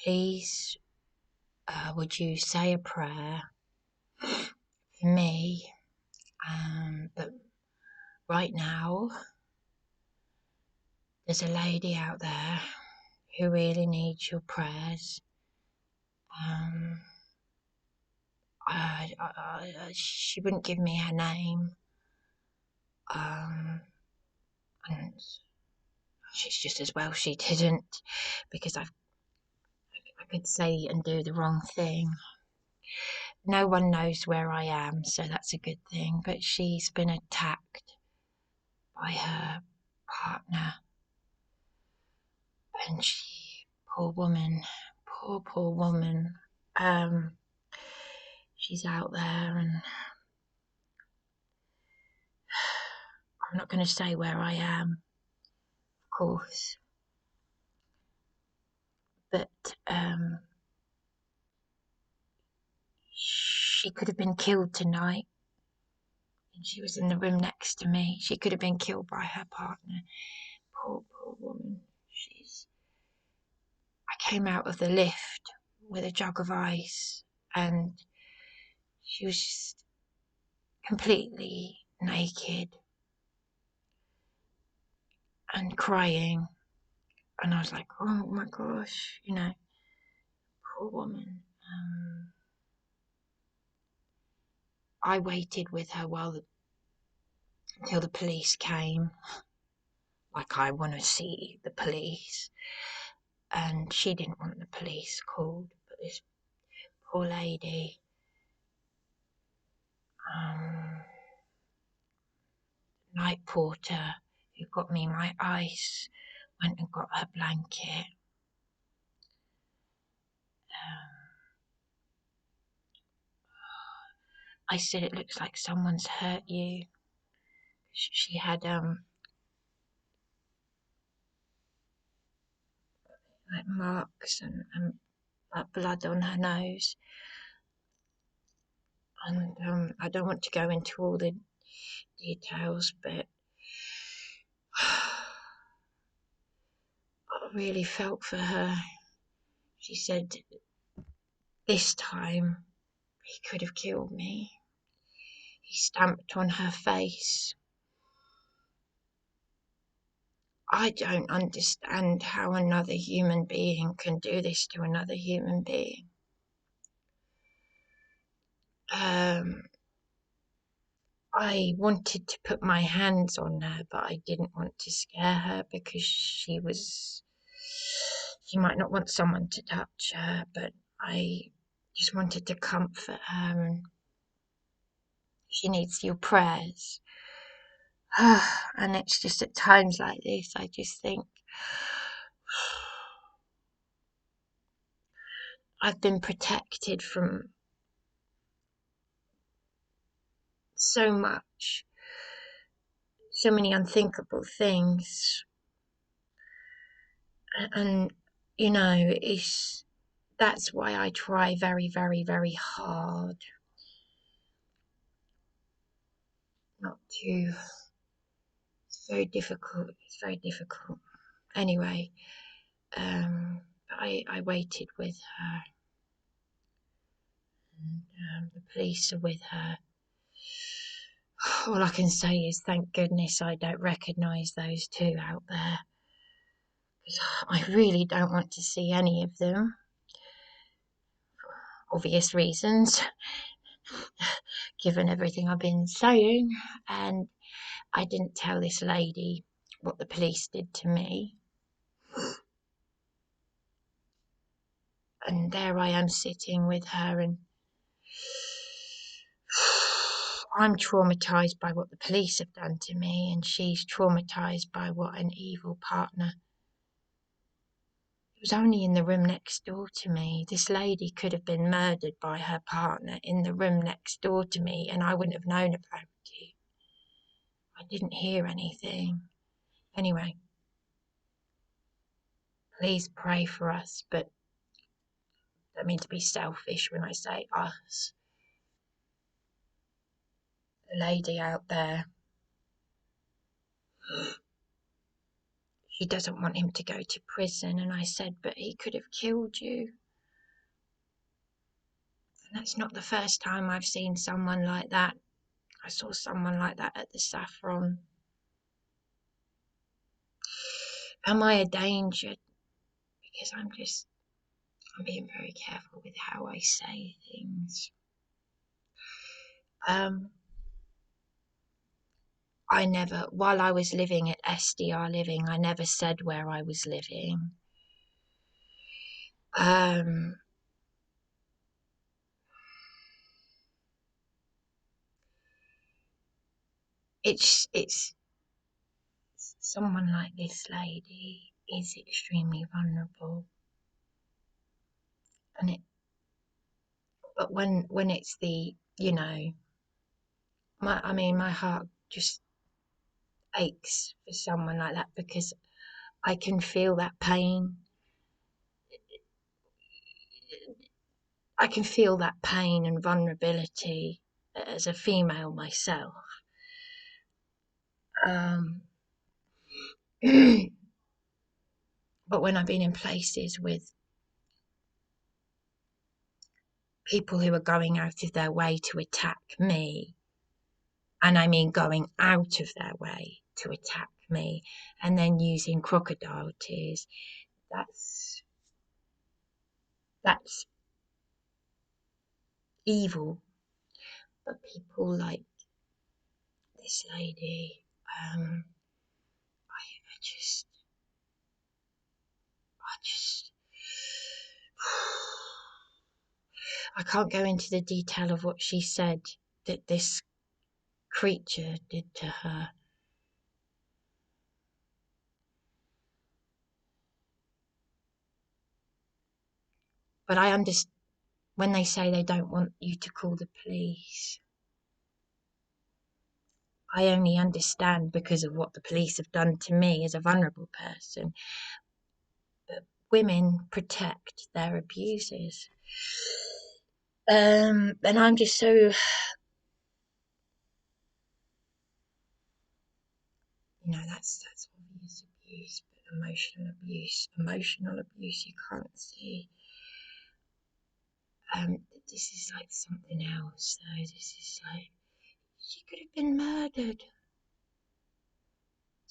please, would you say a prayer for me? But right now, there's a lady out there who really needs your prayers. She wouldn't give me her name. And she's just as well she didn't, because I could say and do the wrong thing. No one knows where I am, so that's a good thing. But she's been attacked by her partner, and poor woman, poor woman. She's out there, and I'm not going to say where I am, of course, but she could have been killed tonight, and she was in the room next to me. She could have been killed by her partner. Poor woman. I came out of the lift with a jug of ice, and she was just completely naked and crying, and I was like, oh my gosh, poor woman. I waited with her until the police came, like I want to see the police, and she didn't want the police called, but this poor lady, night porter who got me my ice went and got her blanket. I said, it looks like someone's hurt you. She had like marks and like blood on her nose, and I don't want to go into all the details, but I really felt for her. She said, this time he could have killed me. He stamped on her face. I don't understand how another human being can do this to another human being. I wanted to put my hands on her, but I didn't want to scare her because she might not want someone to touch her, but I just wanted to comfort her, and she needs your prayers. And it's just at times like this, I just think, I've been protected from so much, so many unthinkable things, and that's why I try very, very, very hard not to. It's very difficult. Anyway, I waited with her, and the police are with her. All I can say is thank goodness I don't recognise those two out there, because I really don't want to see any of them, for obvious reasons, given everything I've been saying. And I didn't tell this lady what the police did to me. And there I am sitting with her, and I'm traumatised by what the police have done to me, and she's traumatised by what an evil partner. It was only in the room next door to me. This lady could have been murdered by her partner in the room next door to me, and I wouldn't have known about it. I didn't hear anything. Anyway, please pray for us, but I don't mean to be selfish when I say us. The lady out there, he doesn't want him to go to prison. And I said, but he could have killed you. And that's not the first time I've seen someone like that. I saw someone like that at the Saffron. Am I a danger? Because I'm being very careful with how I say things. I never, while I was living at SDR Living, I never said where I was living. It's someone like this lady is extremely vulnerable, and but when it's the, you know, my heart just aches for someone like that, because I can feel that pain. I can feel that pain and vulnerability as a female myself. But when I've been in places with people who are going out of their way to attack me, and I mean going out of their way to attack me, and then using crocodile tears, that's evil. But people like this lady, I just I can't go into the detail of what she said that this creature did to her. But I understand when they say they don't want you to call the police. I only understand because of what the police have done to me as a vulnerable person. But women protect their abusers. And I'm just so, you know, that's obvious abuse, but emotional abuse you can't see. This is like something else, though. This is like, she could have been murdered.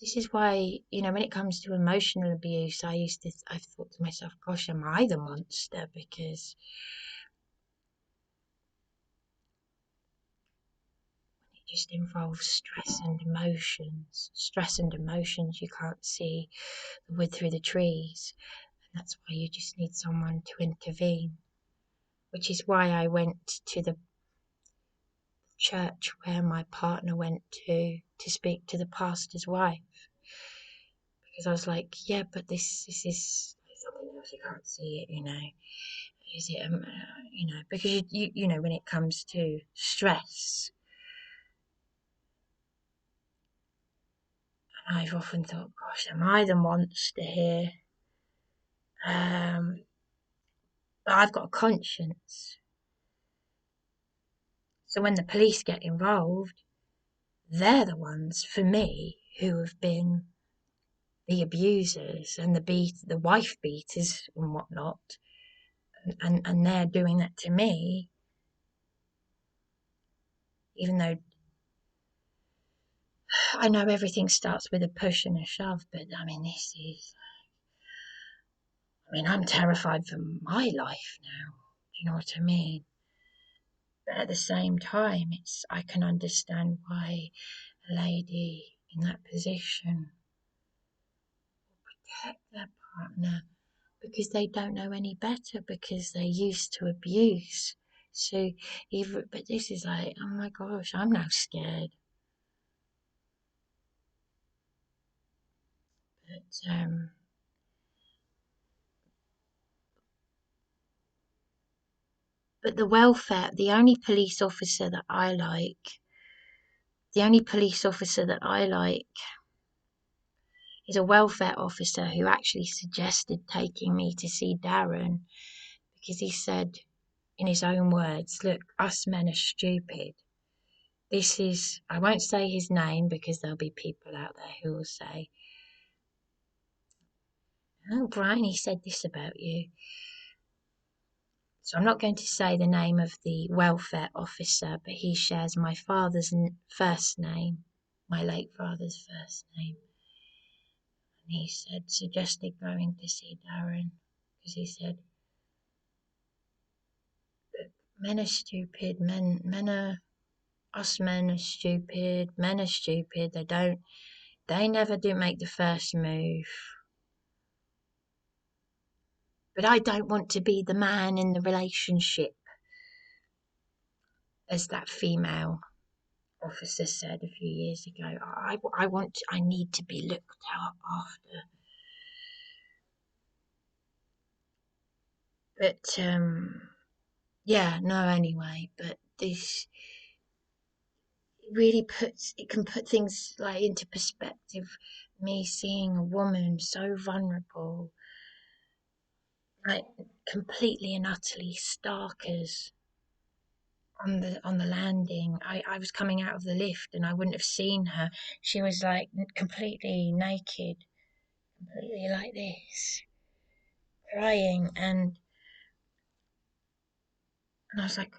This is why, you know, when it comes to emotional abuse, I've thought to myself, gosh, am I the monster? Because it just involves stress and emotions you can't see the wood through the trees, and that's why you just need someone to intervene, which is why I went to the church where my partner went to speak to the pastor's wife, because I was like, yeah, but this is something else, you can't see it, you know. Is it, you know, because you know, when it comes to stress, I've often thought, gosh, am I the monster here? But I've got a conscience. So when the police get involved, they're the ones, for me, who have been the abusers and the wife beaters and whatnot, and they're doing that to me, even though I know everything starts with a push and a shove. But I mean, I'm terrified for my life now. Do you know what I mean? But at the same time, I can understand why a lady in that position will protect their partner, because they don't know any better, because they're used to abuse. So but this is like, oh my gosh, I'm now scared. But the welfare, the only police officer that I like is a welfare officer who actually suggested taking me to see Darren, because he said, in his own words, look, us men are stupid. I won't say his name because there'll be people out there who will say, Oh, Bryony said this about you. So I'm not going to say the name of the welfare officer, but he shares my father's first name, my late father's first name. And he suggested going to see Darren because he said, men are stupid, us men are stupid, men are stupid, they never do make the first move. But I don't want to be the man in the relationship, as that female officer said a few years ago. I need to be looked out after. But yeah, no, anyway. But this really can put things like into perspective. Me seeing a woman so vulnerable, like completely and utterly starkers on the landing. I was coming out of the lift and I wouldn't have seen her. She was like completely naked, completely like this, crying, and I was like,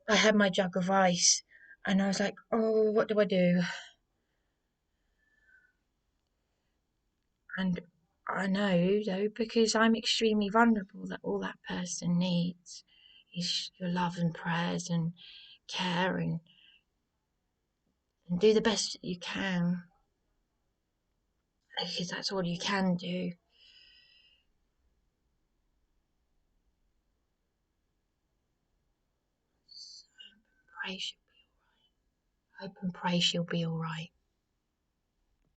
I had my jug of ice, and I was like, oh, what do I do? And I know though, because I'm extremely vulnerable, that all that person needs is your love and prayers and care, and do the best that you can, because that's all you can do. Pray she'll be alright. Hope and pray she'll be alright.